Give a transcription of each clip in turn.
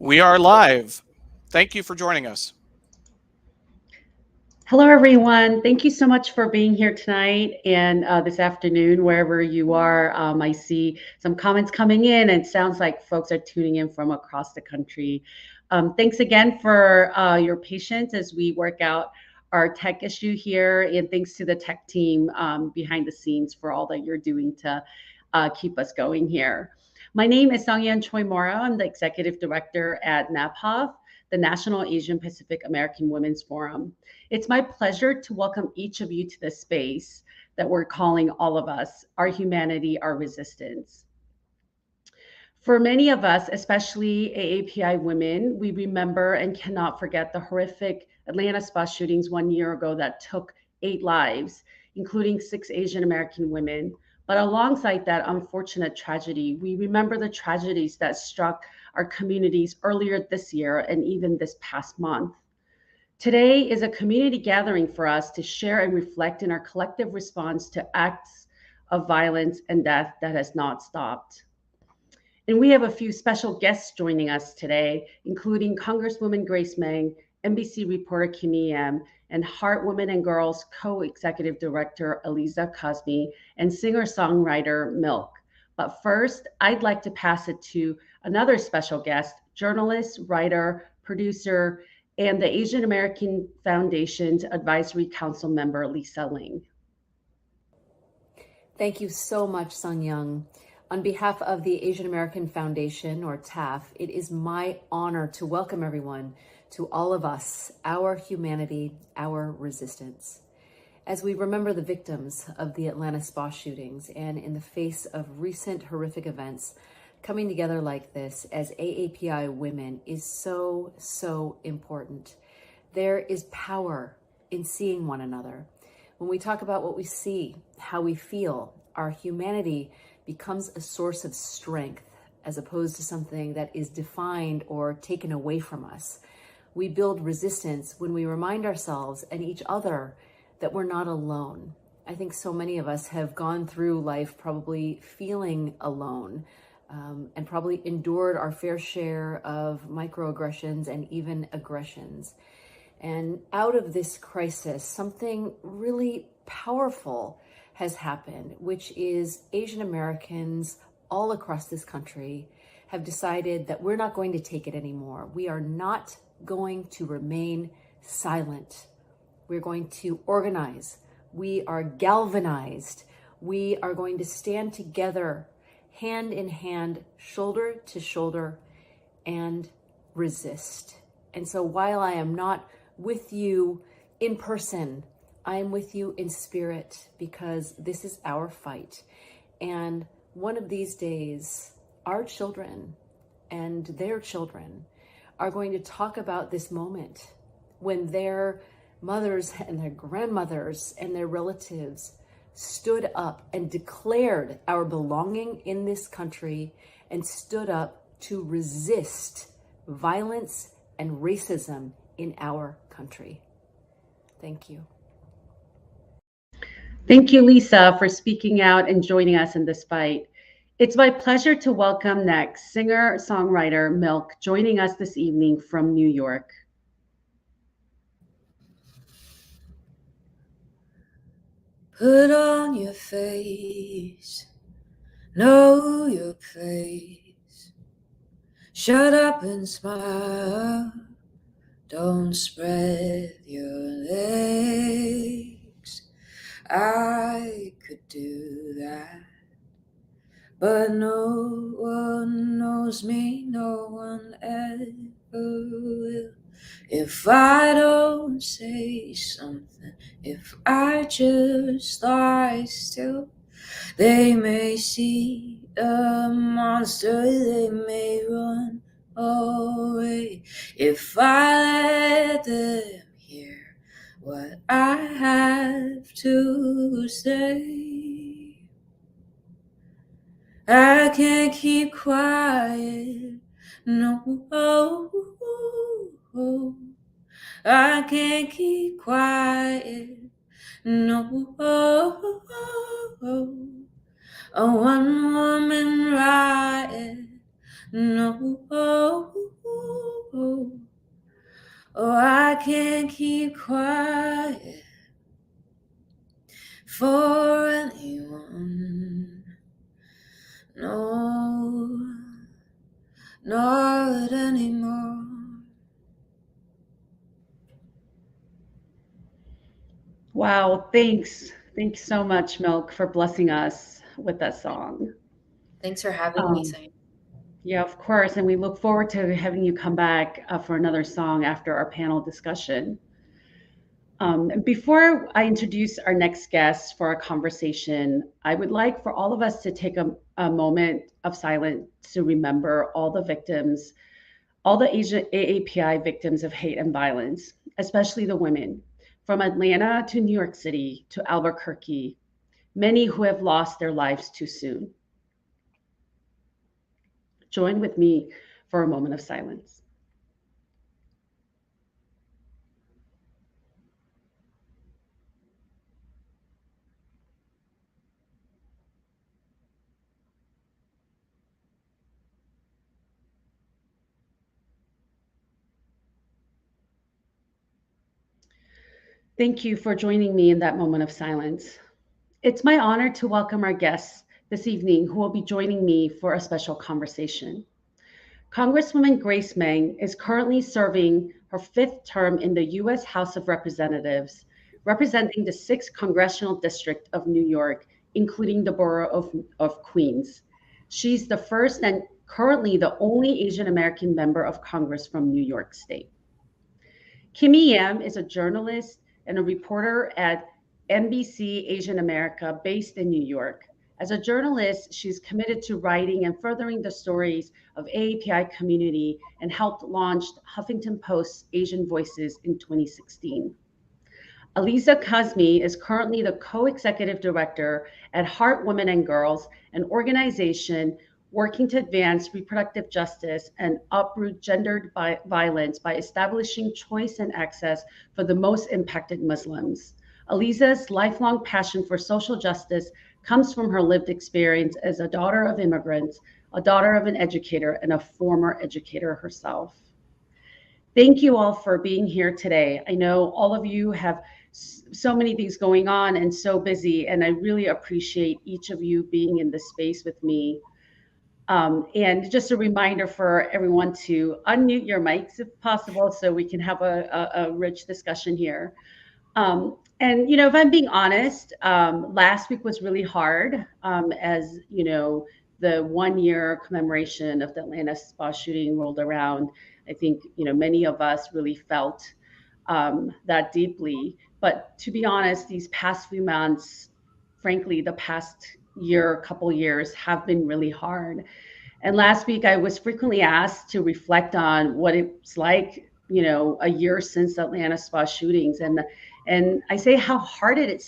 We are live. Thank you for joining us. Hello, everyone. Thank you so much for being here tonight and this afternoon, wherever you are. I see some comments coming in, and it sounds like folks are tuning in from across the country. Thanks again for your patience as we work out our tech issue here, and thanks to the tech team behind the scenes for all that you're doing to keep us going here. My name is Sangyan Choi Mora. I'm the executive director at NAPHOF, the National Asian Pacific American Women's Forum. It's my pleasure to welcome each of you to this space that we're calling All of Us, Our Humanity, Our Resistance. For many of us, especially AAPI women, we remember and cannot forget the horrific Atlanta spa shootings 1 year ago that took 8 lives, including 6 Asian American women. But alongside that unfortunate tragedy, we remember the tragedies that struck our communities earlier this year and even this past month. Today is a community gathering for us to share and reflect in our collective response to acts of violence and death that has not stopped. And we have a few special guests joining us today, including Congresswoman Grace Ming, NBC reporter Kimmy Yam, and Heart Women and Girls co-executive director Elisa Cosme, and singer-songwriter Milk. But first, I'd like to pass it to another special guest, journalist, writer, producer, and the Asian American Foundation's Advisory Council member, Lisa Ling. Thank you so much, Sung Young. On behalf of the Asian American Foundation, or TAF, it is my honor to welcome everyone to All of Us, Our Humanity, Our Resistance. As we remember the victims of the Atlanta spa shootings, and in the face of recent horrific events, coming together like this as AAPI women is so important. There is power in seeing one another. When we talk about what we see, how we feel, our humanity becomes a source of strength as opposed to something that is defined or taken away from us. We build resistance when we remind ourselves and each other that we're not alone. I think so many of us have gone through life probably feeling alone, and probably endured our fair share of microaggressions and even aggressions. And out of this crisis, something really powerful has happened, which is Asian Americans all across this country have decided that we're not going to take it anymore. We are not going to remain silent. We're going to organize. We are galvanized. We are going to stand together, hand in hand, shoulder to shoulder, and resist. And so while I am not with you in person, I am with you in spirit, because this is our fight. And one of these days, our children and their children are going to talk about this moment when their mothers and their grandmothers and their relatives stood up and declared our belonging in this country and stood up to resist violence and racism in our country. Thank you. Thank you, Lisa, for speaking out and joining us in this fight. It's my pleasure to welcome next singer-songwriter Milk, joining us this evening from New York. Put on your face, know your place. Shut up and smile, don't spread your legs. I could do that, but no one knows me, no one ever will. If I don't say something, if I just lie still, they may see the monster, they may run away. If I let them hear what I have to say, I can't keep quiet, no. I can't keep quiet, no. A one-woman riot, no. Oh, I can't keep quiet for anyone. No, not anymore. Wow, thanks. Thanks so much, Milk, for blessing us with that song. Thanks for having me, Um, Sam. Yeah, of course. And we look forward to having you come back for another song after our panel discussion. And before I introduce our next guest for our conversation, I would like for all of us to take a moment of silence to remember all the victims, all the Asia AAPI victims of hate and violence, especially the women, from Atlanta to New York City to Albuquerque, many who have lost their lives too soon. Join with me for a moment of silence. Thank you for joining me in that moment of silence. It's my honor to welcome our guests this evening who will be joining me for a special conversation. Congresswoman Grace Meng is currently serving her 5th term in the U.S. House of Representatives, representing the 6th Congressional District of New York, including the borough of Queens. She's the first and currently the only Asian American member of Congress from New York State. Kimmy Yam is a journalist and a reporter at NBC Asian America based in New York. As a journalist, she's committed to writing and furthering the stories of AAPI community and helped launch Huffington Post's Asian Voices in 2016. Elisa Cosme is currently the co-executive director at Heart Women and Girls, an organization working to advance reproductive justice and uproot gendered violence by establishing choice and access for the most impacted Muslims. Elisa's lifelong passion for social justice comes from her lived experience as a daughter of immigrants, a daughter of an educator, and a former educator herself. Thank you all for being here today. I know all of you have so many things going on and so busy, and I really appreciate each of you being in this space with me. And just a reminder for everyone to unmute your mics if possible so we can have a rich discussion here. And, you know, if I'm being honest, last week was really hard as, you know, the 1-year commemoration of the Atlanta spa shooting rolled around. I think, you know, many of us really felt that deeply. But to be honest, these past few months, frankly, the past year, couple years have been really hard. And last week, I was frequently asked to reflect on what it's like, you know, a year since the Atlanta spa shootings, and I say how hard it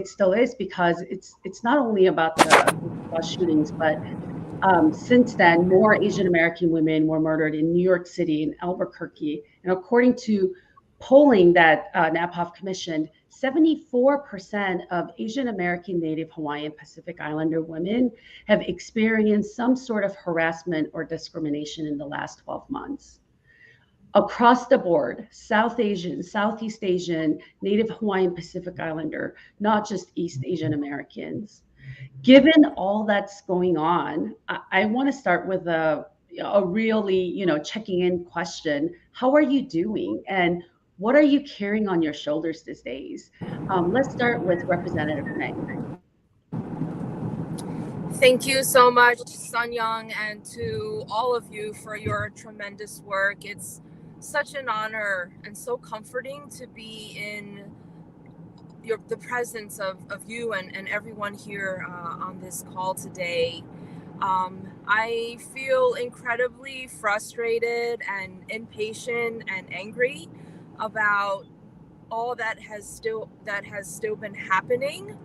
still is because it's not only about the spa shootings, but since then, more Asian American women were murdered in New York City and Albuquerque, and according to polling that NAPOF commissioned, 74% of Asian American, Native Hawaiian, Pacific Islander women have experienced some sort of harassment or discrimination in the last 12 months. Across the board, South Asian, Southeast Asian, Native Hawaiian, Pacific Islander, not just East Asian Americans. Given all that's going on, I want to start with a really, you know, checking in question. How are you doing? And what are you carrying on your shoulders these days? Let's start with Representative Meng. Thank you so much, Sun Young, and to all of you for your tremendous work. It's such an honor and so comforting to be in the presence of you and everyone here on this call today. I feel incredibly frustrated and impatient and angry about all that has still been happening.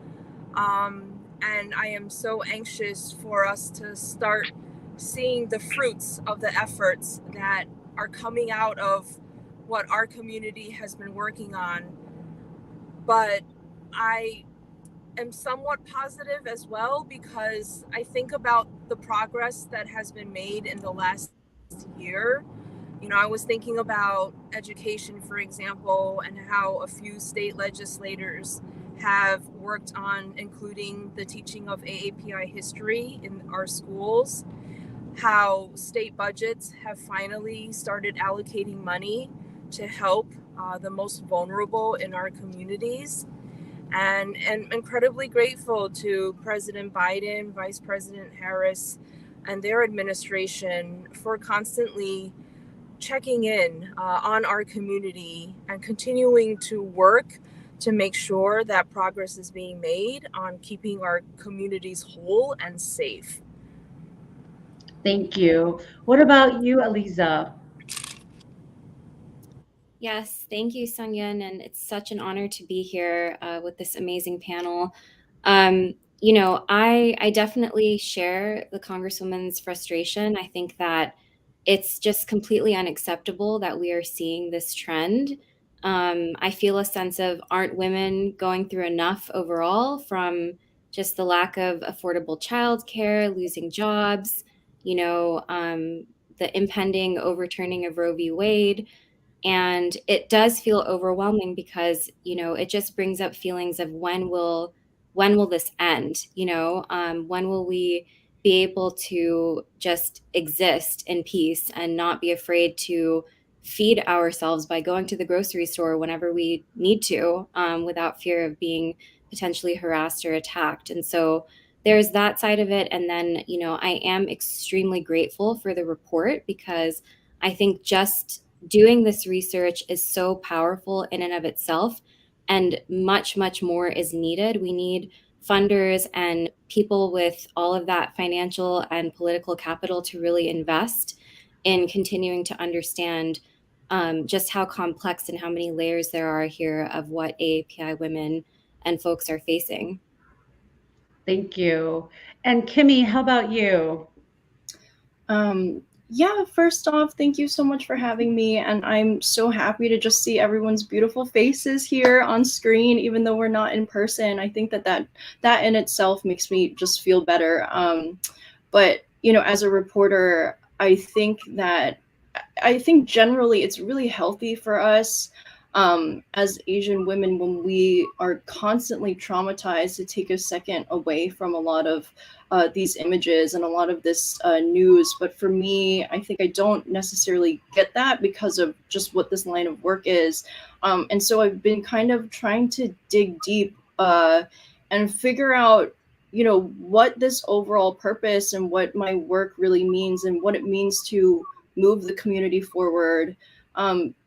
And I am so anxious for us to start seeing the fruits of the efforts that are coming out of what our community has been working on. But I am somewhat positive as well, because I think about the progress that has been made in the last year. You know, I was thinking about education, for example, and how a few state legislators have worked on including the teaching of AAPI history in our schools, how state budgets have finally started allocating money to help the most vulnerable in our communities. And incredibly grateful to President Biden, Vice President Harris, and their administration for constantly checking in on our community and continuing to work to make sure that progress is being made on keeping our communities whole and safe. Thank you. What about you, Elisa? Yes, thank you, Sung-Yun, and it's such an honor to be here with this amazing panel. You know, I definitely share the Congresswoman's frustration. I think that it's just completely unacceptable that we are seeing this trend. I feel a sense of, aren't women going through enough overall, from just the lack of affordable childcare, losing jobs, you know, the impending overturning of Roe v. Wade. And it does feel overwhelming because, you know, it just brings up feelings of when will this end? You know, when will we be able to just exist in peace and not be afraid to feed ourselves by going to the grocery store whenever we need to, without fear of being potentially harassed or attacked? And so there's that side of it. And then, you know, I am extremely grateful for the report, because I think just doing this research is so powerful in and of itself, and much, much more is needed. We need funders and people with all of that financial and political capital to really invest in continuing to understand just how complex and how many layers there are here of what AAPI women and folks are facing. Thank you. And Kimmy, how about you? Yeah, first off, thank you so much for having me. And I'm so happy to just see everyone's beautiful faces here on screen, even though we're not in person. I think that in itself makes me just feel better. But, you know, as a reporter, I think generally it's really healthy for us as Asian women, when we are constantly traumatized, to take a second away from a lot of these images and a lot of this news. But for me, I think I don't necessarily get that because of just what this line of work is. And so I've been kind of trying to dig deep and figure out, you know, what this overall purpose and what my work really means and what it means to move the community forward.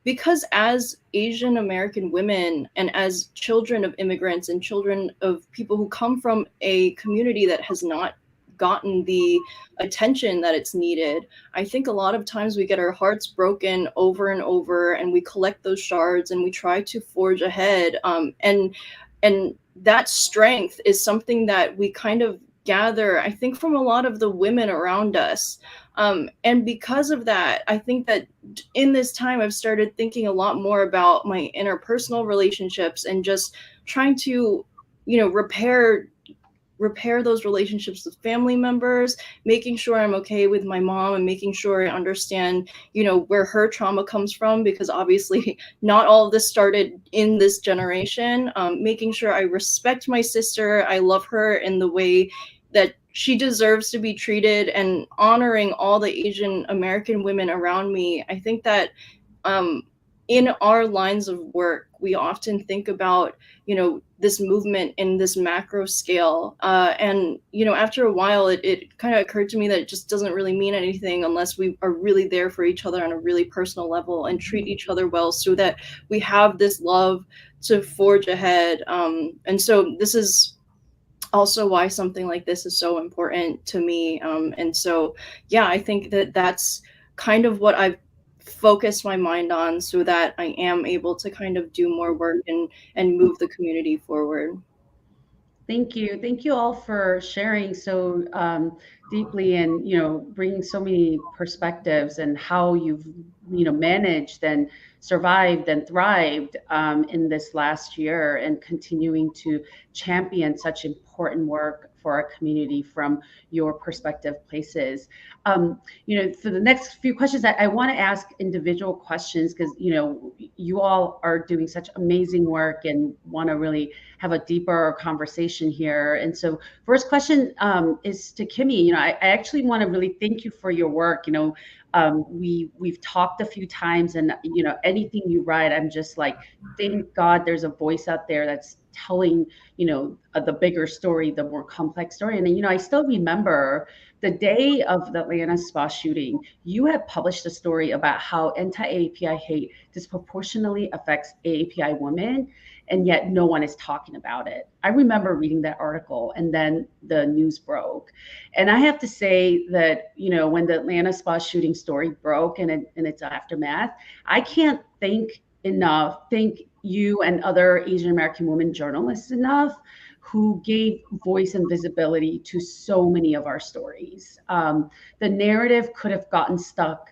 Because as Asian American women and as children of immigrants and children of people who come from a community that has not gotten the attention that it's needed, I think a lot of times we get our hearts broken over and over, and we collect those shards and we try to forge ahead. And that strength is something that we kind of gather, I think, from a lot of the women around us. And because of that, I think that in this time, I've started thinking a lot more about my interpersonal relationships and just trying to, you know, repair those relationships with family members, making sure I'm okay with my mom, and making sure I understand, you know, where her trauma comes from, because obviously not all of this started in this generation. Making sure I respect my sister, I love her in the way that she deserves to be treated, and honoring all the Asian American women around me. I think that in our lines of work, we often think about, you know, this movement in this macro scale. And, you know, after a while, it kind of occurred to me that it just doesn't really mean anything unless we are really there for each other on a really personal level and treat each other well, so that we have this love to forge ahead. And so this is also why something like this is so important to me. And so, yeah, I think that that's kind of what I've focused my mind on, so that I am able to kind of do more work and move the community forward. Thank you. Thank you all for sharing so deeply and, bringing so many perspectives and how you've, managed and survived and thrived in this last year and continuing to champion such important work for our community from your perspective places. For the next few questions, I want to ask individual questions because, you all are doing such amazing work and want to really have a deeper conversation here. And so first question is to Kimmy. I actually want to really thank you for your work. We've talked a few times and, anything you write, I'm just like, thank God there's a voice out there that's telling, the bigger story, the more complex story. And, I still remember the day of the Atlanta spa shooting, you had published a story about how anti-AAPI hate disproportionately affects AAPI women, and yet no one is talking about it. I remember reading that article and then the news broke. And I have to say that, when the Atlanta spa shooting story broke and its aftermath, I can't thank you and other Asian American women journalists enough who gave voice and visibility to so many of our stories. The narrative could have gotten stuck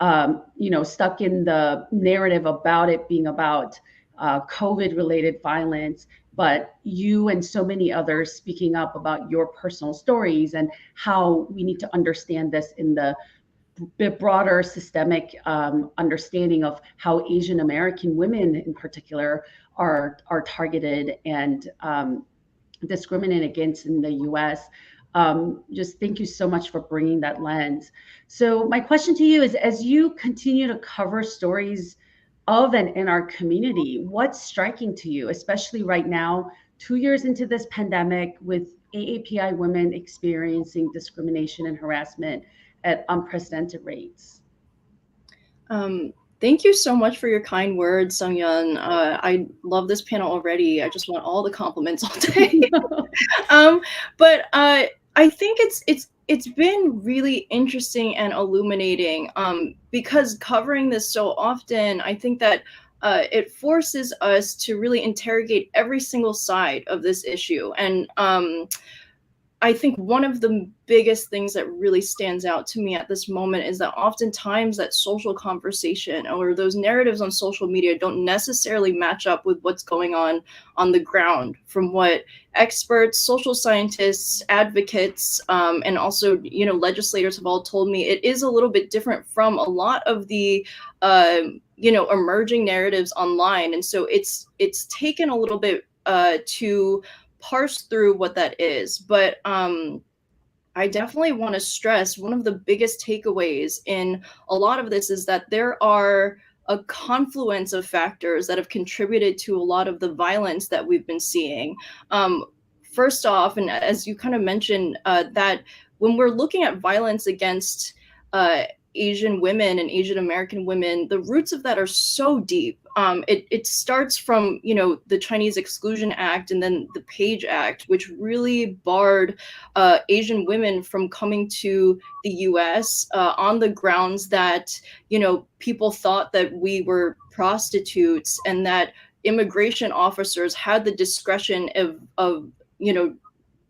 in the narrative about it being about COVID-related violence, but you and so many others speaking up about your personal stories and how we need to understand this in the broader systemic understanding of how Asian American women in particular are targeted and discriminated against in the US. Just thank you so much for bringing that lens. So my question to you is, as you continue to cover stories of and in our community, what's striking to you, especially right now, 2 years into this pandemic with AAPI women experiencing discrimination and harassment at unprecedented rates? Thank you so much for your kind words, Sung-Yun. I love this panel already. I just want all the compliments all day. But I think it's been really interesting and illuminating because covering this so often, I think that it forces us to really interrogate every single side of this issue. And I think one of the biggest things that really stands out to me at this moment is that oftentimes that social conversation or those narratives on social media don't necessarily match up with what's going on the ground from what experts, social scientists, advocates, and also, legislators have all told me. It is a little bit different from a lot of the, emerging narratives online. And so it's taken a little bit to parse through what that is. But I definitely want to stress one of the biggest takeaways in a lot of this is that there are a confluence of factors that have contributed to a lot of the violence that we've been seeing. First off, and as you kind of mentioned, that when we're looking at violence against Asian women and Asian American women, the roots of that are so deep. It starts from, the Chinese Exclusion Act and then the Page Act, which really barred Asian women from coming to the US on the grounds that, people thought that we were prostitutes and that immigration officers had the discretion of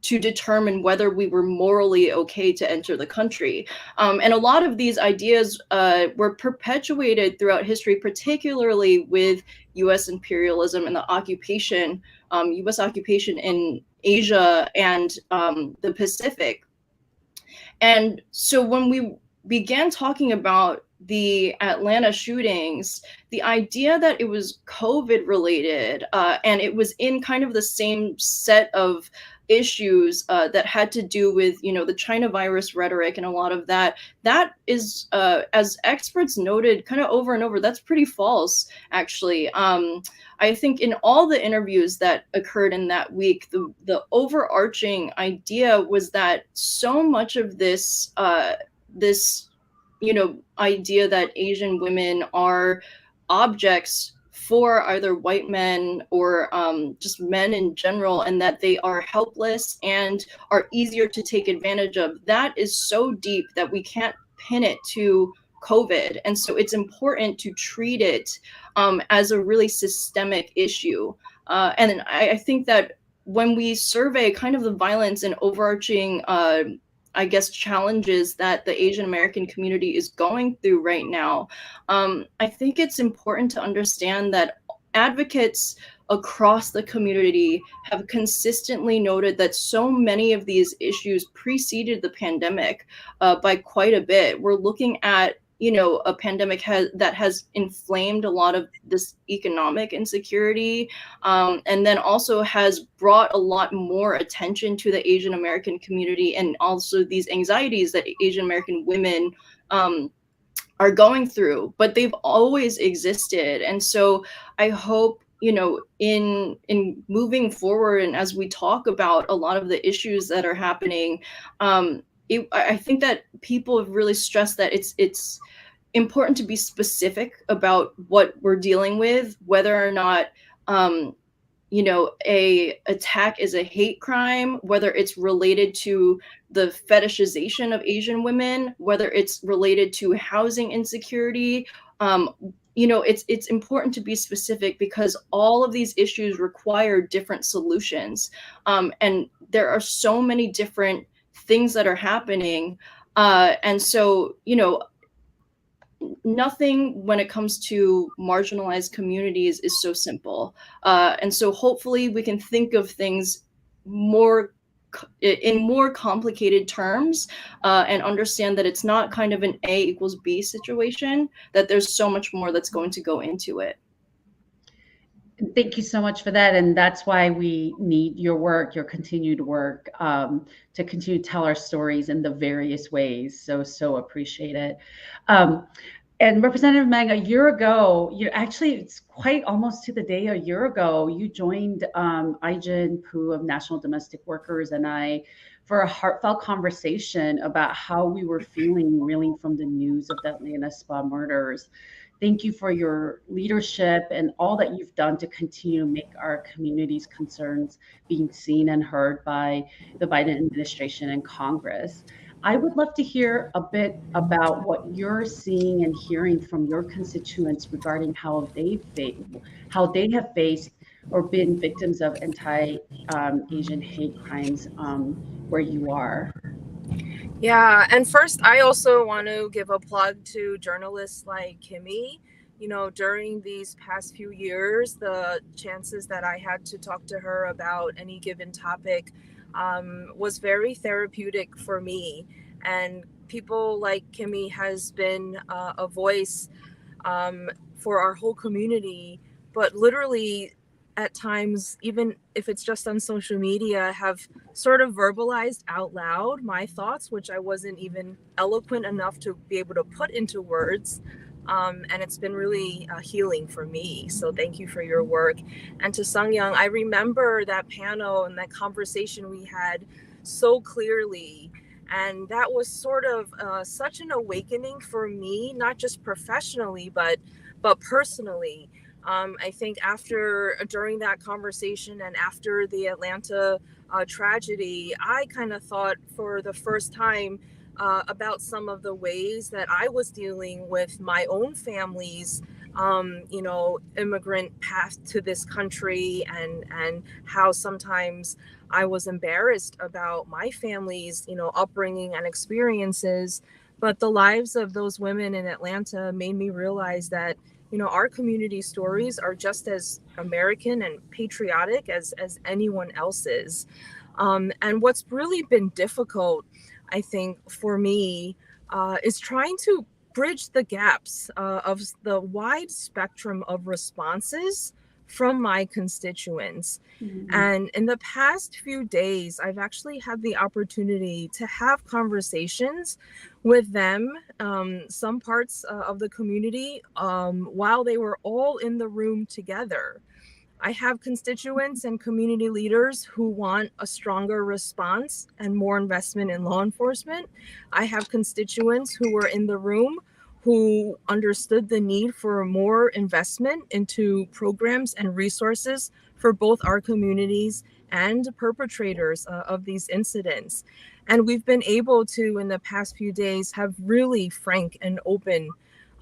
to determine whether we were morally okay to enter the country. And a lot of these ideas were perpetuated throughout history, particularly with US imperialism and the occupation, US occupation in Asia and the Pacific. And so when we began talking about the Atlanta shootings, the idea that it was COVID related and it was in kind of the same set of issues that had to do with, the China virus rhetoric and a lot of that is, as experts noted kind of over and over, that's pretty false, actually. I think in all the interviews that occurred in that week, the overarching idea was that so much of this, idea that Asian women are objects for either white men or just men in general, and that they are helpless and are easier to take advantage of, that is so deep that we can't pin it to COVID. And so it's important to treat it as a really systemic issue. And I think that when we survey kind of the violence and overarching, I guess, challenges that the Asian American community is going through right now, I think it's important to understand that advocates across the community have consistently noted that so many of these issues preceded the pandemic by quite a bit. We're looking at, you know, a pandemic that has inflamed a lot of this economic insecurity, and then also has brought a lot more attention to the Asian American community, and also these anxieties that Asian American women are going through, but they've always existed. And so I hope, you know, in moving forward, and as we talk about a lot of the issues that are happening, I think that people have really stressed that it's important to be specific about what we're dealing with, whether or not you know, a attack is a hate crime, whether it's related to the fetishization of Asian women, whether it's related to housing insecurity. You know, it's important to be specific because all of these issues require different solutions. And there are so many different things that are happening. And so, you know, nothing when it comes to marginalized communities is so simple. And so hopefully we can think of things in more complicated terms, and understand that it's not kind of an A equals B situation, that there's so much more that's going to go into it. Thank you so much for that. And that's why we need your work, your continued work, to continue to tell our stories in the various ways. So appreciate it. And Representative Meng, a year ago, it's quite almost to the day a year ago, you joined Ai-jen Poo of National Domestic Workers and I for a heartfelt conversation about how we were feeling reeling from the news of the Atlanta spa murders. Thank you for your leadership and all that you've done to continue to make our community's concerns being seen and heard by the Biden administration and Congress. I would love to hear a bit about what you're seeing and hearing from your constituents regarding how they have faced or been victims of anti-Asian hate crimes where you are. Yeah, and first, I also want to give a plug to journalists like Kimmy. You know, during these past few years, the chances that I had to talk to her about any given topic was very therapeutic for me. And people like Kimmy has been a voice for our whole community, but literally at times, even if it's just on social media, have sort of verbalized out loud my thoughts, which I wasn't even eloquent enough to be able to put into words. And it's been really healing for me. So thank you for your work. And to Sung-Young, I remember that panel and that conversation we had so clearly. And that was sort of such an awakening for me, not just professionally, but personally. I think during that conversation and after the Atlanta tragedy, I kind of thought for the first time about some of the ways that I was dealing with my own family's, immigrant path to this country, and how sometimes I was embarrassed about my family's, upbringing and experiences. But the lives of those women in Atlanta made me realize that, our community stories are just as American and patriotic as anyone else's. And what's really been difficult, I think, for me, is trying to bridge the gaps of the wide spectrum of responses from my constituents. Mm-hmm. And in the past few days, I've actually had the opportunity to have conversations with them, some parts of the community, while they were all in the room together. I have constituents and community leaders who want a stronger response and more investment in law enforcement. I have constituents who were in the room who understood the need for more investment into programs and resources for both our communities and perpetrators of these incidents. And we've been able to, in the past few days, have really frank and open,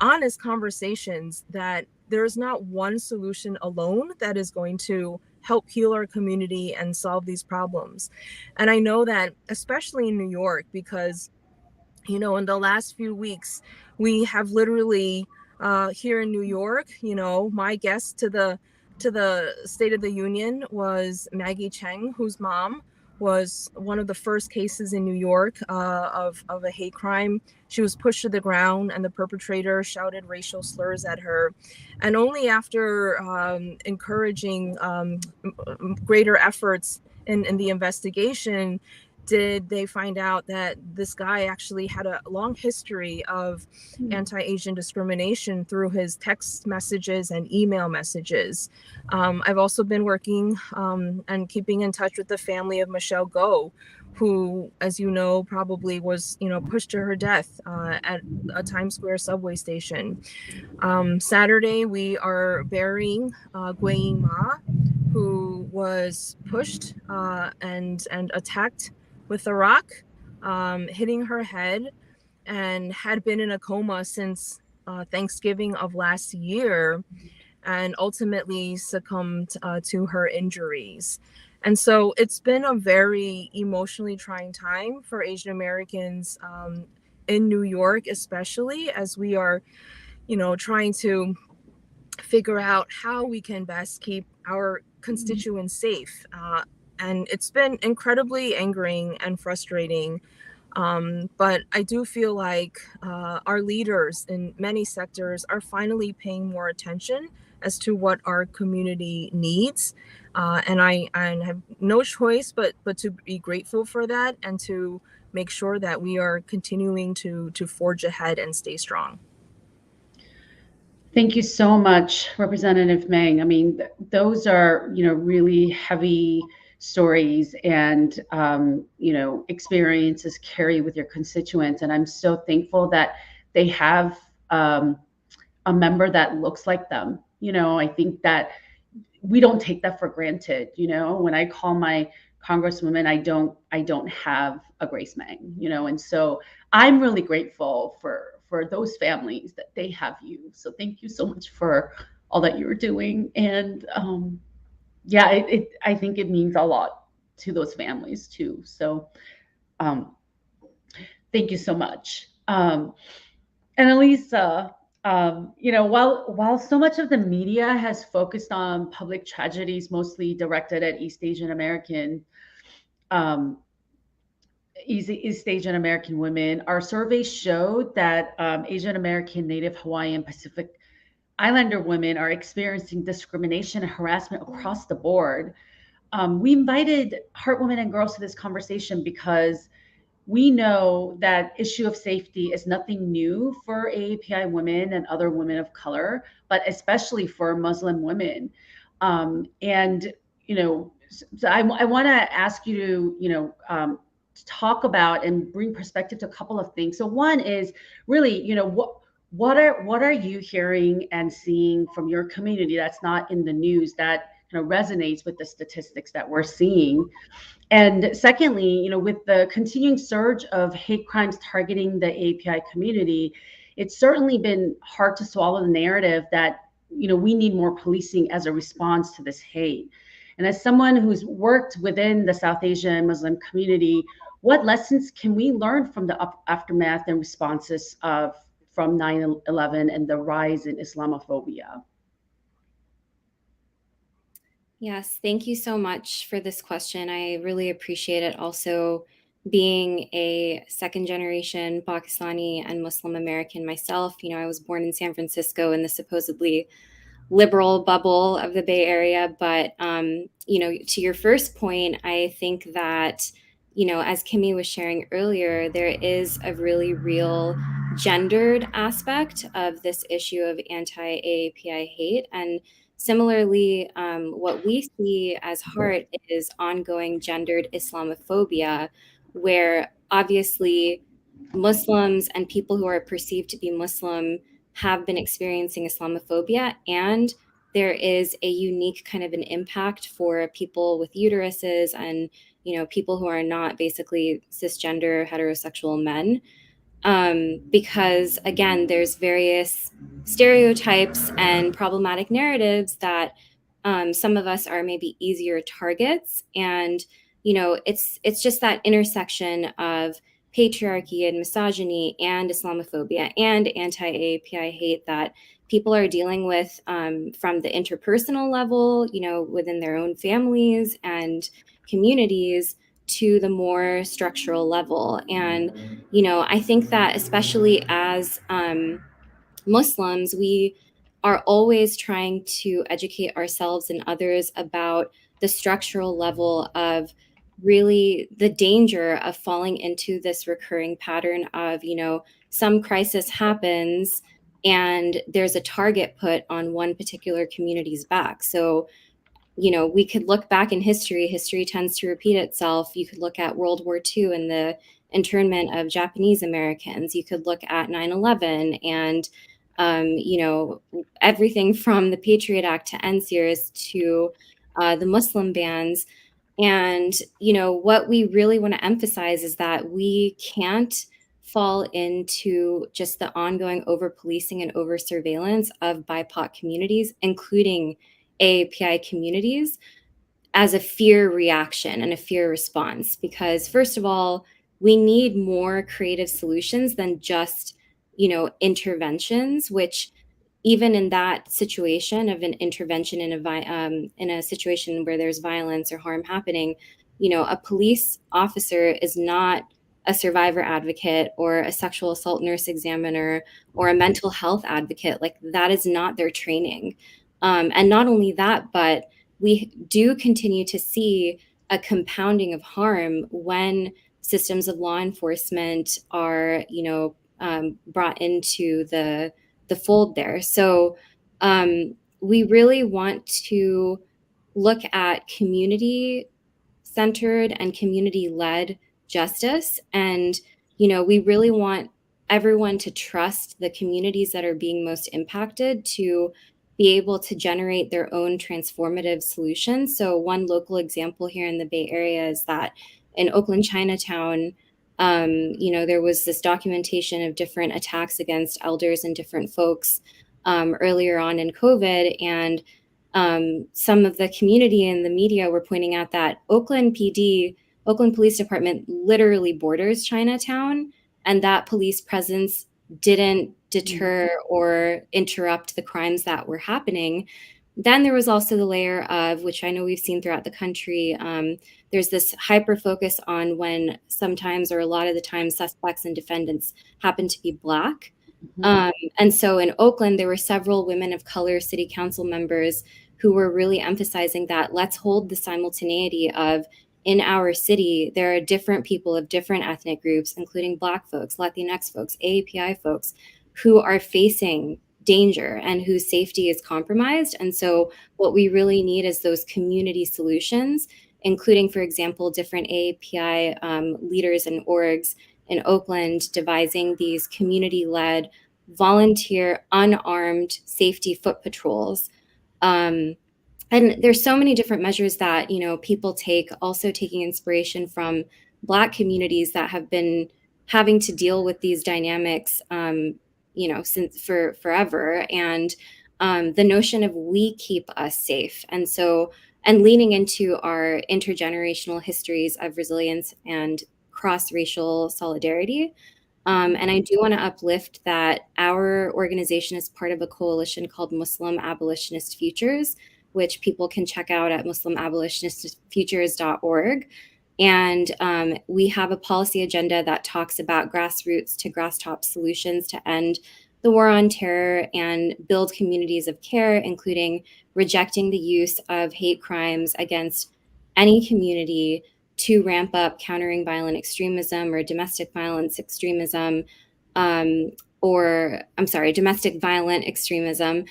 honest conversations that there's not one solution alone that is going to help heal our community and solve these problems. And I know that especially in New York, because in the last few weeks, we have literally here in New York, my guest to the State of the Union was Maggie Cheng, whose mom was one of the first cases in New York of a hate crime. She was pushed to the ground and the perpetrator shouted racial slurs at her. And only after encouraging greater efforts in the investigation did they find out that this guy actually had a long history of anti-Asian discrimination through his text messages and email messages. I've also been working and keeping in touch with the family of Michelle Go, who, as you know, probably was, pushed to her death at a Times Square subway station. Saturday, we are burying Nguyen Ma, who was pushed and attacked with a rock, hitting her head, and had been in a coma since Thanksgiving of last year, and ultimately succumbed to her injuries. And so it's been a very emotionally trying time for Asian Americans in New York, especially as we are, trying to figure out how we can best keep our constituents safe. And it's been incredibly angering and frustrating. But I do feel like our leaders in many sectors are finally paying more attention as to what our community needs. And I have no choice but to be grateful for that and to make sure that we are continuing to forge ahead and stay strong. Thank you so much, Representative Ming. I mean, those are, really heavy stories and, experiences carry with your constituents. And I'm so thankful that they have a member that looks like them. I think that we don't take that for granted. When I call my congresswoman, I don't have a Grace Meng, and so I'm really grateful for those families that they have you. So thank you so much for all that you're doing. And I think it means a lot to those families too. So thank you so much. And Elisa, while so much of the media has focused on public tragedies, mostly directed at East Asian American women, our survey showed that Asian American, Native Hawaiian, Pacific Islander women are experiencing discrimination and harassment across the board. We invited Heart Women and Girls to this conversation because we know that issue of safety is nothing new for AAPI women and other women of color, but especially for Muslim women. So I want to ask you to, talk about and bring perspective to a couple of things. So one is really, what are you hearing and seeing from your community that's not in the news that resonates with the statistics that we're seeing? And secondly, with the continuing surge of hate crimes targeting the API community, it's certainly been hard to swallow the narrative that, we need more policing as a response to this hate. And as someone who's worked within the South Asian Muslim community, what lessons can we learn from the aftermath and responses from 9/11 and the rise in Islamophobia? Yes, thank you so much for this question. I really appreciate it. Also, being a second generation Pakistani and Muslim American myself, I was born in San Francisco in the supposedly liberal bubble of the Bay Area. But, to your first point, I think that, as Kimmy was sharing earlier, there is a really real gendered aspect of this issue of anti-AAPI hate. And similarly, what we see as Heart is ongoing gendered Islamophobia, where obviously Muslims and people who are perceived to be Muslim have been experiencing Islamophobia, and there is a unique kind of an impact for people with uteruses and people who are not basically cisgender heterosexual men, because again there's various stereotypes and problematic narratives that some of us are maybe easier targets. And, you know, it's just that intersection of patriarchy and misogyny and Islamophobia and anti-AAPI hate that people are dealing with from the interpersonal level, you know, within their own families and communities to the more structural level. And, you know, I think that especially as Muslims, we are always trying to educate ourselves and others about the structural level of really the danger of falling into this recurring pattern of, you know, some crisis happens and there's a target put on one particular community's back. So, you know, we could look back in history. History tends to repeat itself. You could look at World War II and the internment of Japanese Americans. You could look at 9/11 and, you know, everything from the Patriot Act to NSEERS to the Muslim bans. And, you know, what we really want to emphasize is that we can't fall into just the ongoing over policing and over surveillance of BIPOC communities, including AAPI communities, as a fear reaction and a fear response. Because first of all, we need more creative solutions than just, you know, interventions, which even in that situation of an intervention in a situation where there's violence or harm happening, you know, a police officer is not a survivor advocate or a sexual assault nurse examiner or a mental health advocate. Like, that is not their training. And not only that, but we do continue to see a compounding of harm when systems of law enforcement are, you know, brought into the fold there. So we really want to look at community centered and community led justice. And, you know, we really want everyone to trust the communities that are being most impacted to be able to generate their own transformative solutions. So one local example here in the Bay Area is that in Oakland, Chinatown, you know, there was this documentation of different attacks against elders and different folks earlier on in COVID. And some of the community and the media were pointing out that Oakland PD, Oakland Police Department, literally borders Chinatown, and that police presence didn't deter or interrupt the crimes that were happening. Then there was also the layer of, which I know we've seen throughout the country, there's this hyper focus on when sometimes or a lot of the time suspects and defendants happen to be Black. And so in Oakland, there were several women of color city council members who were really emphasizing that let's hold the simultaneity of, in our city, there are different people of different ethnic groups, including Black folks, Latinx folks, AAPI folks, who are facing danger and whose safety is compromised. And so what we really need is those community solutions, including, for example, different AAPI leaders and orgs in Oakland devising these community-led, volunteer, unarmed safety foot patrols. And there's so many different measures that, you know, people take, also taking inspiration from Black communities that have been having to deal with these dynamics, you know, since for forever. And the notion of we keep us safe. And so, and leaning into our intergenerational histories of resilience and cross-racial solidarity. And I do want to uplift that our organization is part of a coalition called Muslim Abolitionist Futures, which people can check out at muslimabolitionistfutures.org. And we have a policy agenda that talks about grassroots to grasstop solutions to end the war on terror and build communities of care, including rejecting the use of hate crimes against any community to ramp up countering violent extremism or domestic violence extremism, domestic violent extremism,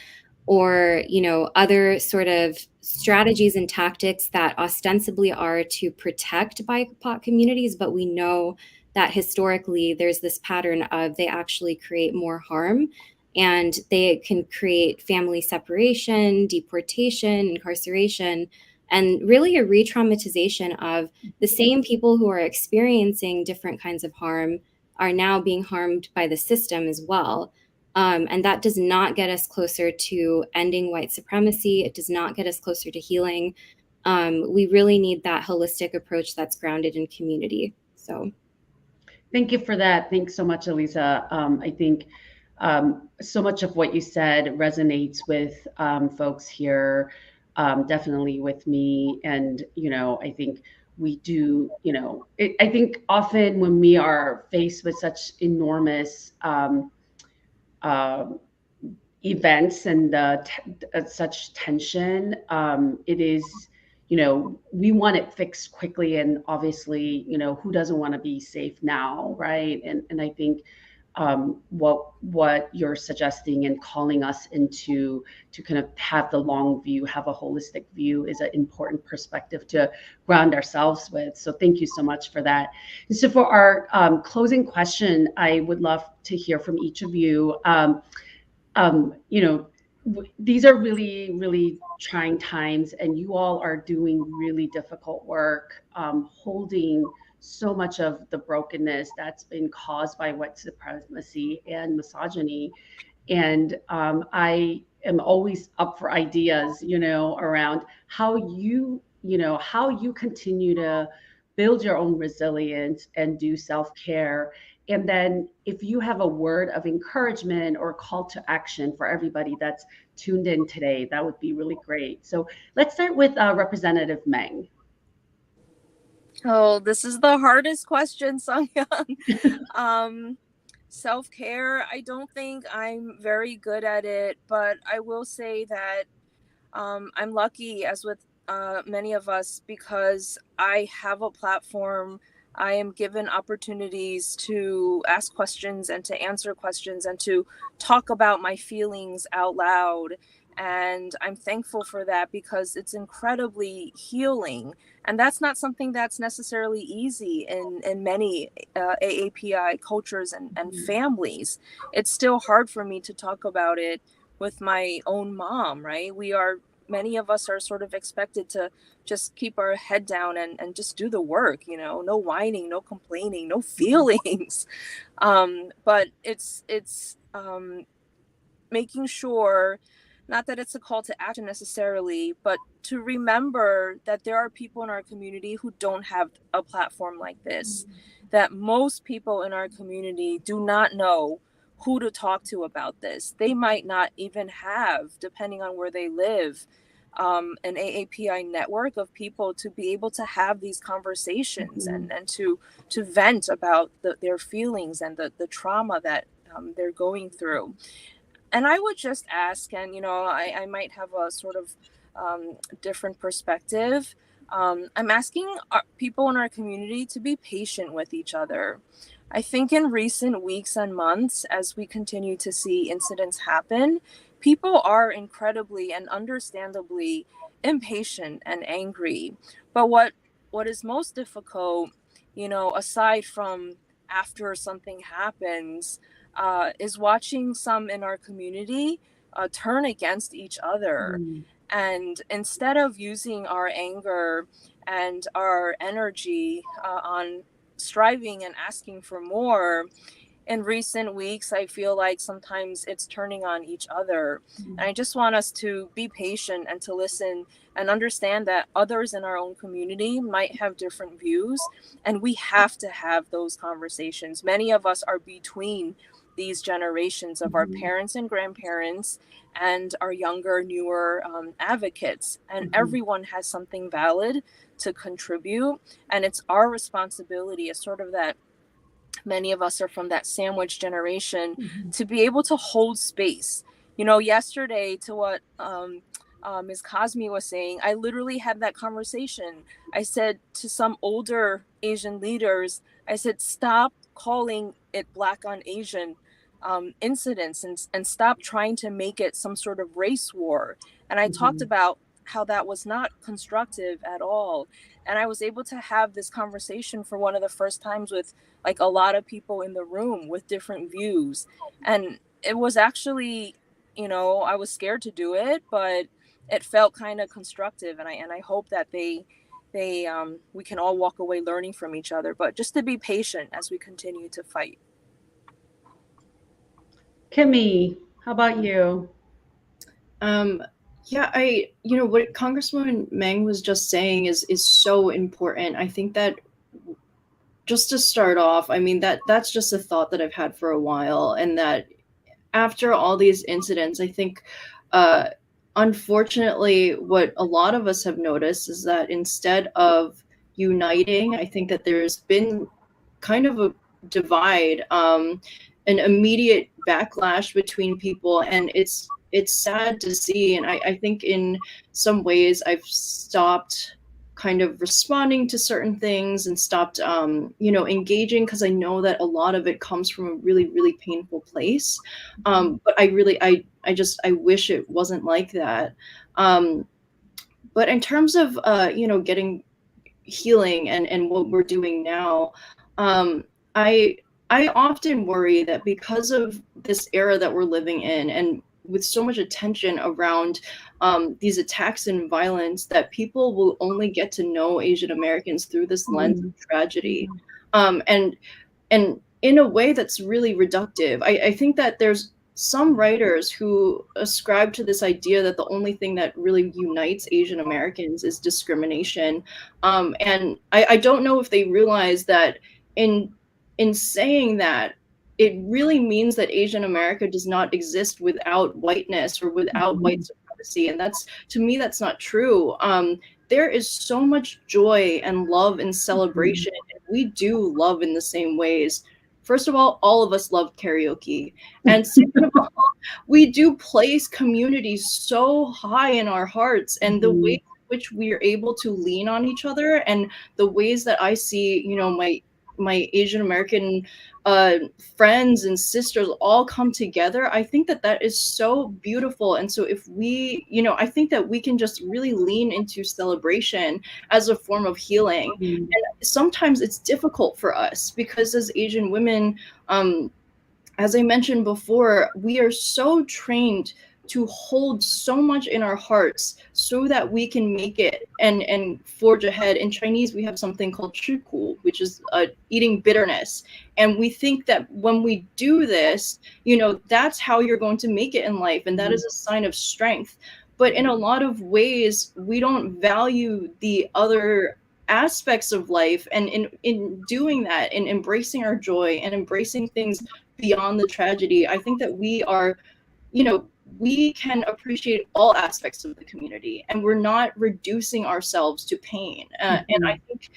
or, you know, other sort of strategies and tactics that ostensibly are to protect BIPOC communities, but we know that historically there's this pattern of they actually create more harm, and they can create family separation, deportation, incarceration, and really a re-traumatization of the same people who are experiencing different kinds of harm are now being harmed by the system as well. And that does not get us closer to ending white supremacy. It does not get us closer to healing. We really need that holistic approach that's grounded in community. So thank you for that. Thanks so much, Elisa. I think so much of what you said resonates with folks here, definitely with me. And, I think we do, I think often when we are faced with such enormous events and such tension, it is, we want it fixed quickly. And obviously, who doesn't want to be safe now, right? And I think what you're suggesting and calling us into to kind of have the long view, have a holistic view, is an important perspective to ground ourselves with. So thank you so much for that. And so for our closing question, I would love to hear from each of you. These are really, really trying times, and you all are doing really difficult work, holding so much of the brokenness that's been caused by white supremacy and misogyny. And I am always up for ideas, around how you continue to build your own resilience and do self-care. And then if you have a word of encouragement or call to action for everybody that's tuned in today, that would be really great. So let's start with Representative Meng. Oh, this is the hardest question, Sung-Young. Self-care, I don't think I'm very good at it, but I will say that I'm lucky, as with many of us, because I have a platform. I am given opportunities to ask questions and to answer questions and to talk about my feelings out loud. And I'm thankful for that, because it's incredibly healing. And that's not something that's necessarily easy in many AAPI cultures and families. It's still hard for me to talk about it with my own mom, right? Many of us are sort of expected to just keep our head down and just do the work, no whining, no complaining, no feelings. But it's making sure, not that it's a call to action necessarily, but to remember that there are people in our community who don't have a platform like this, that most people in our community do not know who to talk to about this. They might not even have, depending on where they live, an AAPI network of people to be able to have these conversations and to vent about their feelings and the trauma that they're going through. And I would just ask, and I might have a sort of different perspective. I'm asking people in our community to be patient with each other. I think in recent weeks and months, as we continue to see incidents happen, people are incredibly and understandably impatient and angry. But what is most difficult, aside from after something happens, is watching some in our community turn against each other. And instead of using our anger and our energy on striving and asking for more, in recent weeks, I feel like sometimes it's turning on each other. And I just want us to be patient and to listen and understand that others in our own community might have different views, and we have to have those conversations. Many of us are between these generations of our parents and grandparents and our younger, newer advocates. And everyone has something valid to contribute. And it's our responsibility, as sort of that, many of us are from that sandwich generation, to be able to hold space. Yesterday, to what Ms. Cosme was saying, I literally had that conversation. I said to some older Asian leaders, I said, stop calling it Black on Asian incidents and stop trying to make it some sort of race war. And I talked about how that was not constructive at all. And I was able to have this conversation for one of the first times with like a lot of people in the room with different views. And it was actually, I was scared to do it, but it felt kind of constructive. And I hope that we can all walk away learning from each other, but just to be patient as we continue to fight. Kimmy, how about you? Yeah, what Congresswoman Meng was just saying is so important. I think that just to start off, I mean, that's just a thought that I've had for a while, and that after all these incidents, I think, unfortunately, what a lot of us have noticed is that instead of uniting, I think that there's been kind of a divide, an immediate backlash between people, and it's sad to see. And I think in some ways I've stopped kind of responding to certain things and stopped engaging, because I know that a lot of it comes from a really, really painful place. But I wish it wasn't like that. But in terms of getting healing and what we're doing now, um, I I often worry that because of this era that we're living in, and with so much attention around these attacks and violence, that people will only get to know Asian Americans through this lens of tragedy, and in a way that's really reductive. I think that there's some writers who ascribe to this idea that the only thing that really unites Asian Americans is discrimination. And I don't know if they realize that in saying that, it really means that Asian America does not exist without whiteness or without white supremacy. And that's, to me, that's not true. There is so much joy and love and celebration, and we do love in the same ways. First of all of us love karaoke. And second of all, we do place community so high in our hearts, and the ways in which we are able to lean on each other, and the ways that I see, my Asian American friends and sisters all come together, I think that that is so beautiful. And so if we, I think that we can just really lean into celebration as a form of healing. And sometimes it's difficult for us because as Asian women, as I mentioned before, we are so trained to hold so much in our hearts so that we can make it and forge ahead. In Chinese, we have something called 吃苦, which is eating bitterness. And we think that when we do this, that's how you're going to make it in life. And that is a sign of strength. But in a lot of ways, we don't value the other aspects of life. And in doing that, in embracing our joy and embracing things beyond the tragedy, I think that we are, we can appreciate all aspects of the community, and we're not reducing ourselves to pain. And I think,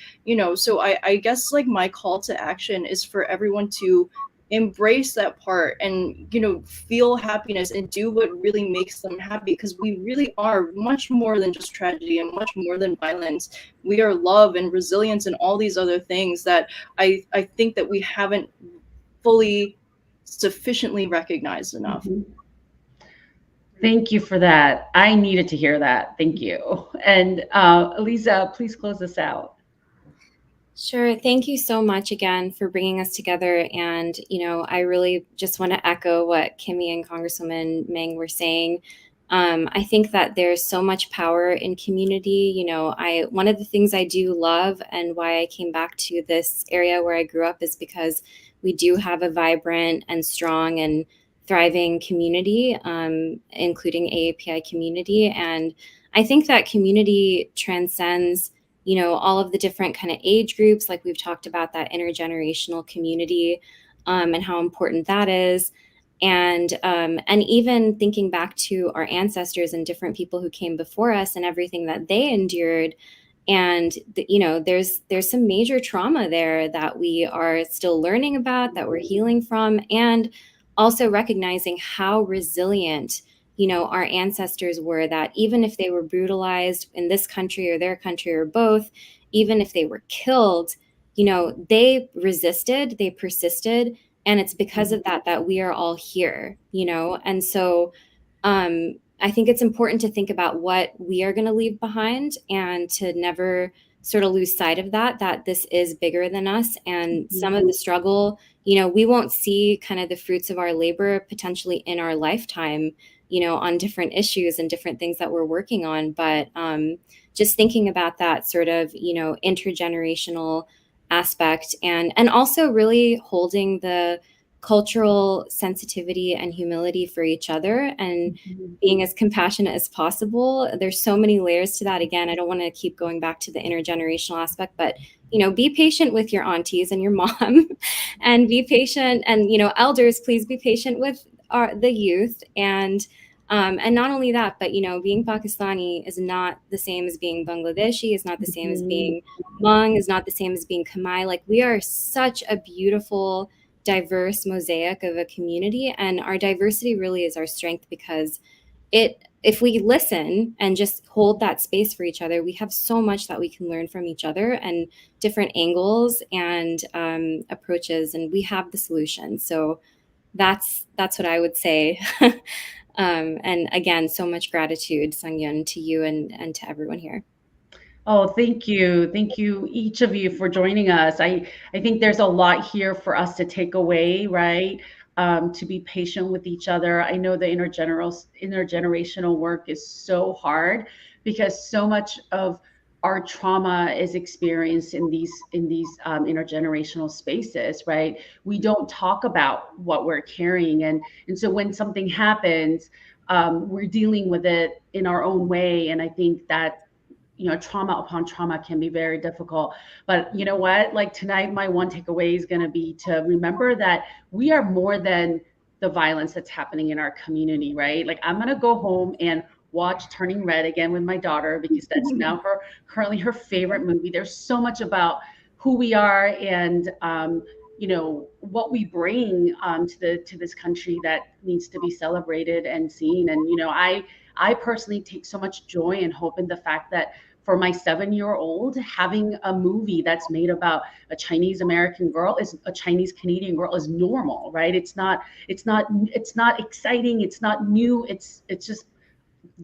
so I guess like my call to action is for everyone to embrace that part and, feel happiness and do what really makes them happy, because we really are much more than just tragedy and much more than violence. We are love and resilience and all these other things that I think that we haven't fully sufficiently recognized enough. Thank you for that. I needed to hear that. Thank you. And Elisa, please close us out. Sure. Thank you so much again for bringing us together. And, I really just want to echo what Kimmy and Congresswoman Ming were saying. I think that there's so much power in community. One of the things I do love and why I came back to this area where I grew up is because we do have a vibrant and strong and thriving community, including AAPI community. And I think that community transcends, all of the different kind of age groups, like we've talked about that intergenerational community, and how important that is. And even thinking back to our ancestors and different people who came before us and everything that they endured. And, there's some major trauma there that we are still learning about, that we're healing from, and also recognizing how resilient, our ancestors were, that even if they were brutalized in this country or their country or both, even if they were killed, they resisted, they persisted. And it's because of that we are all here, And so I think it's important to think about what we are going to leave behind, and to never sort of lose sight of that this is bigger than us. And some of the struggle, we won't see kind of the fruits of our labor potentially in our lifetime, on different issues and different things that we're working on. But just thinking about that sort of, intergenerational aspect, and also really holding the cultural sensitivity and humility for each other, and being as compassionate as possible. There's so many layers to that. Again, I don't want to keep going back to the intergenerational aspect, but be patient with your aunties and your mom, and be patient. And elders, please be patient with the youth. And not only that, but being Pakistani is not the same as being Bangladeshi, is not the same as being Hmong, is not the same as being Khmer. Like, we are such a beautiful, diverse mosaic of a community, and our diversity really is our strength, because if we listen and just hold that space for each other, we have so much that we can learn from each other, and different angles and approaches, and we have the solution. So that's what I would say. And again, so much gratitude, Sungyun, to you and to everyone here. Oh, thank you. Thank you, each of you, for joining us. I think there's a lot here for us to take away, right? To be patient with each other. I know the intergenerational work is so hard, because so much of our trauma is experienced in these intergenerational spaces, right? We don't talk about what we're carrying, and so when something happens, we're dealing with it in our own way. And I think that trauma upon trauma can be very difficult. But you know what? Like, tonight, my one takeaway is going to be to remember that we are more than the violence that's happening in our community, right? Like, I'm going to go home and watch Turning Red again with my daughter, because that's now currently her favorite movie. There's so much about who we are, and what we bring to this country that needs to be celebrated and seen. And I personally take so much joy and hope in the fact that for my 7-year-old, having a movie that's made about a Chinese American girl, is a Chinese Canadian girl, is normal, right? It's not exciting. It's not new. It's just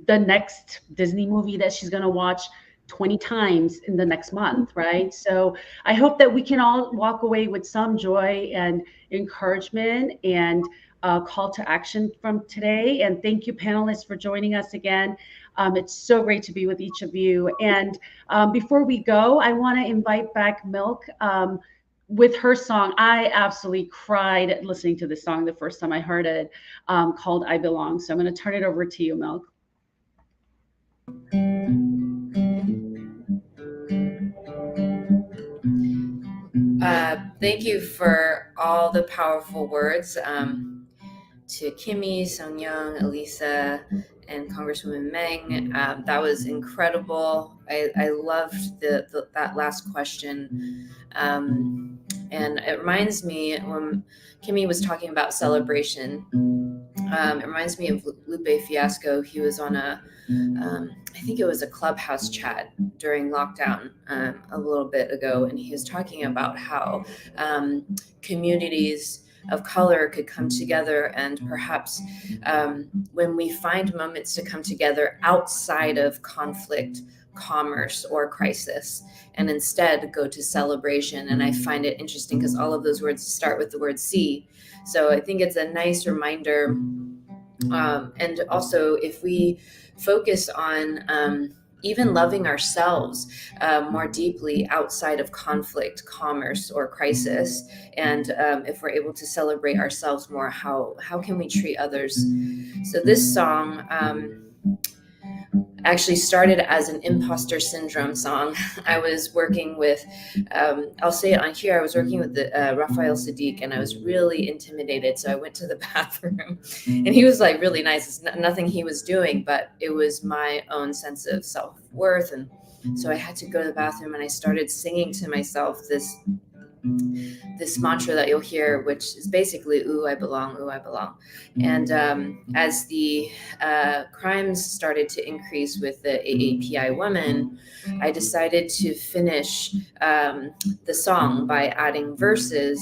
the next Disney movie that she's going to watch 20 times in the next month, right? So I hope that we can all walk away with some joy and encouragement and call to action from today. And thank you, panelists, for joining us again. It's so great to be with each of you. And before we go, I want to invite back Milk with her song. I absolutely cried listening to this song the first time I heard it, called I Belong. So I'm going to turn it over to you, Milk. Thank you for all the powerful words, to Kimmy, Sung-young, Elisa, and Congresswoman Meng. That was incredible. I loved that last question. And it reminds me, when Kimmy was talking about celebration, it reminds me of Lupe Fiasco. He was on I think it was a Clubhouse chat during lockdown a little bit ago, and he was talking about how communities of color could come together, and perhaps when we find moments to come together outside of conflict, commerce, or crisis, and instead go to celebration. And I find it interesting because all of those words start with the word see. So I think it's a nice reminder. And also, if we focus on even loving ourselves more deeply outside of conflict, commerce, or crisis, and if we're able to celebrate ourselves more, how can we treat others? So this song actually started as an imposter syndrome song. I was working with, I'll say it on here, I was working with Raphael Sadiq, and I was really intimidated. So I went to the bathroom, and he was like really nice. It's nothing he was doing, but it was my own sense of self-worth. And so I had to go to the bathroom, and I started singing to myself this mantra that you'll hear, which is basically, ooh, I belong, ooh, I belong. And as the crimes started to increase with the AAPI women, I decided to finish the song by adding verses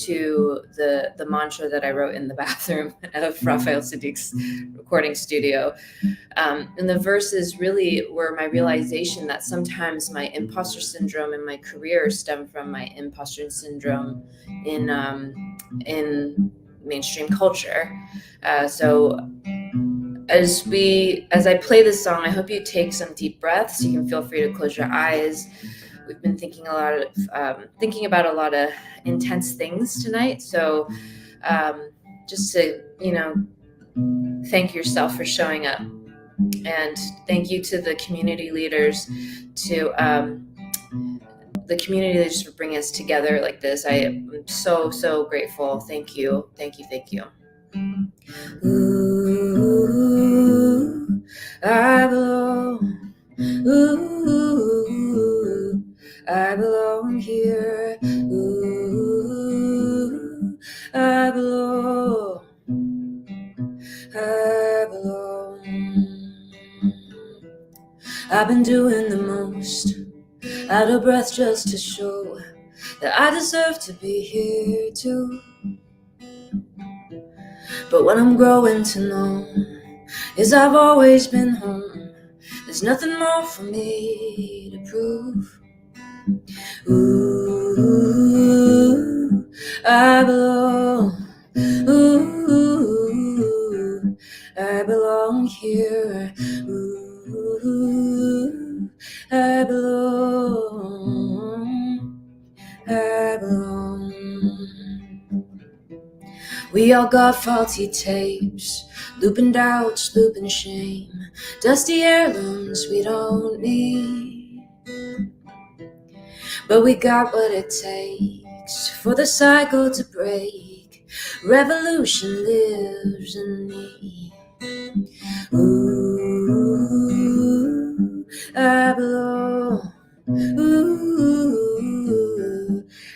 to the mantra that I wrote in the bathroom of Raphael Sadiq's recording studio. And the verses really were my realization that sometimes my imposter syndrome in my career stemmed from my imposter syndrome in mainstream culture. So as I play this song, I hope you take some deep breaths. You can feel free to close your eyes. We've been thinking about a lot of intense things tonight. So just to, thank yourself for showing up. And thank you to the community leaders, for bringing us together like this. I am so, so grateful. Thank you. Thank you. Thank you. Ooh, I belong. Ooh, I belong here. Ooh, I belong. I belong. I've been doing the most, out of breath just to show that I deserve to be here too. But what I'm growing to know is I've always been home. There's nothing more for me to prove. Ooh, I belong. Ooh, I belong here. Ooh, I belong. I belong. We all got faulty tapes, looping doubts, looping shame, dusty heirlooms we don't need. But we got what it takes for the cycle to break. Revolution lives in me. Ooh, I belong. Ooh,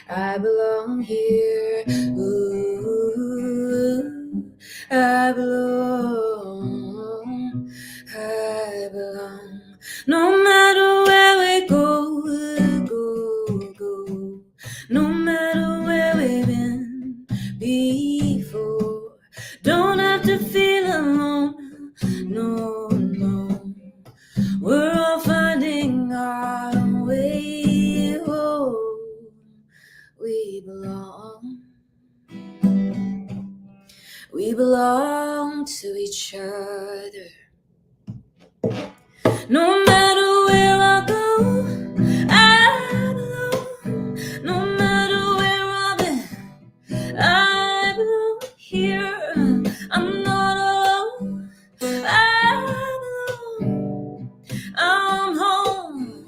I belong here. Ooh, I belong. I belong. No matter where we go, go. No matter where we've been before. Don't have to feel alone. No, no. We're all finding our way home. We belong. We belong to each other. No matter where I go, I belong. No matter where I've been, I belong here. I'm not alone. I belong. I'm home.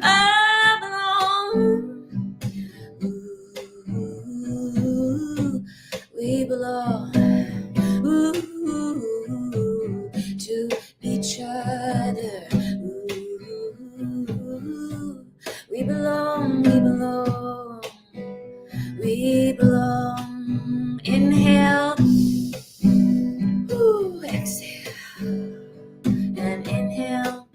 I belong. Ooh, we belong. Ooh, to each other. Ooh, we belong. We belong. We belong. Inhale. Ooh, exhale. And inhale.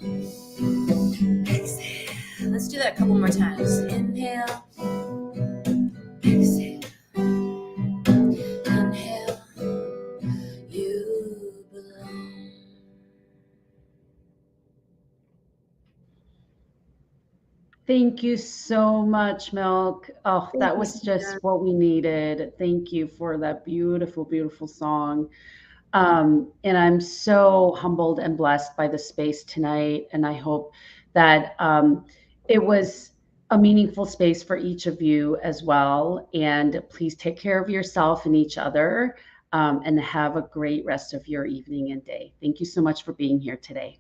Exhale. Let's do that a couple more times. Inhale. Exhale. Inhale. You belong. Thank you so much, Milk. Oh, that was just what we needed. Thank you for that beautiful, beautiful song. And I'm so humbled and blessed by the space tonight. And I hope that it was a meaningful space for each of you as well. And please take care of yourself and each other, and have a great rest of your evening and day. Thank you so much for being here today.